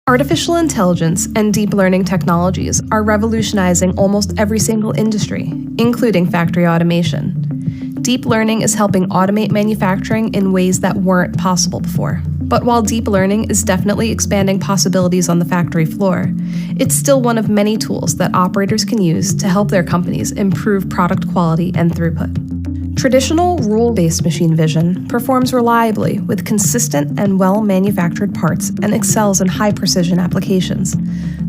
Artificial intelligence and deep learning technologies are revolutionizing almost every single industry, including factory automation. Deep learning is helping automate manufacturing in ways that weren't possible before. But while deep learning is definitely expanding possibilities on the factory floor, it's still one of many tools that operators can use to help their companies improve product quality and throughput. Traditional rule-based machine vision performs reliably with consistent and well-manufactured parts and excels in high-precision applications.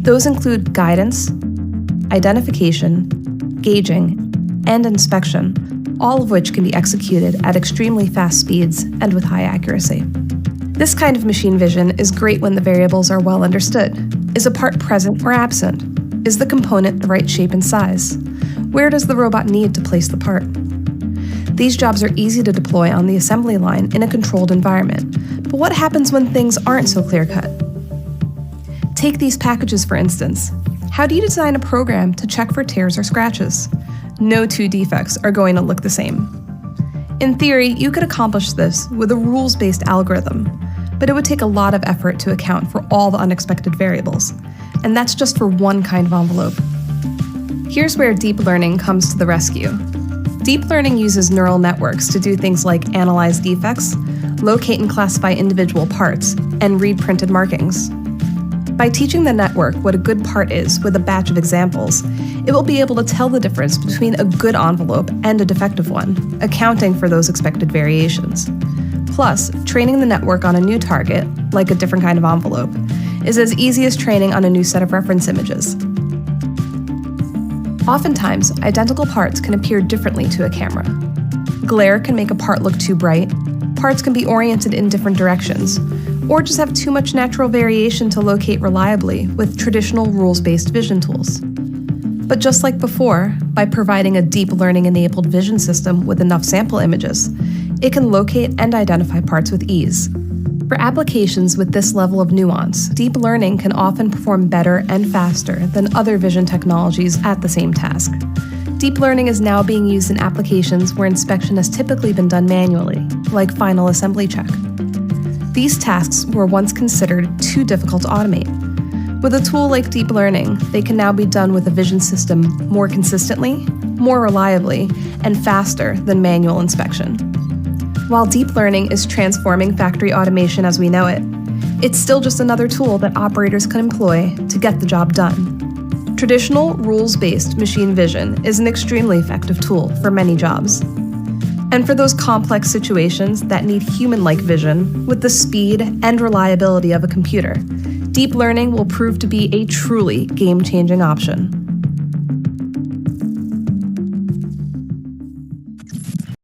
Those include guidance, identification, gauging, and inspection, all of which can be executed at extremely fast speeds and with high accuracy. This kind of machine vision is great when the variables are well understood. Is a part present or absent? Is the component the right shape and size? Where does the robot need to place the part? These jobs are easy to deploy on the assembly line in a controlled environment. But what happens when things aren't so clear-cut? Take these packages, for instance. How do you design a program to check for tears or scratches? No two defects are going to look the same. In theory, you could accomplish this with a rules-based algorithm, but it would take a lot of effort to account for all the unexpected variables, and that's just for one kind of envelope. Here's where deep learning comes to the rescue. Deep learning uses neural networks to do things like analyze defects, locate and classify individual parts, and read printed markings. By teaching the network what a good part is with a batch of examples, it will be able to tell the difference between a good envelope and a defective one, accounting for those expected variations. Plus, training the network on a new target, like a different kind of envelope, is as easy as training on a new set of reference images. Oftentimes, identical parts can appear differently to a camera. Glare can make a part look too bright, parts can be oriented in different directions, or just have too much natural variation to locate reliably with traditional rules-based vision tools. But just like before, by providing a deep learning-enabled vision system with enough sample images, it can locate and identify parts with ease. For applications with this level of nuance, deep learning can often perform better and faster than other vision technologies at the same task. Deep learning is now being used in applications where inspection has typically been done manually, like final assembly check. These tasks were once considered too difficult to automate. With a tool like deep learning, they can now be done with a vision system more consistently, more reliably, and faster than manual inspection. While deep learning is transforming factory automation as we know it, it's still just another tool that operators can employ to get the job done. Traditional rules-based machine vision is an extremely effective tool for many jobs. And for those complex situations that need human-like vision with the speed and reliability of a computer, deep learning will prove to be a truly game-changing option.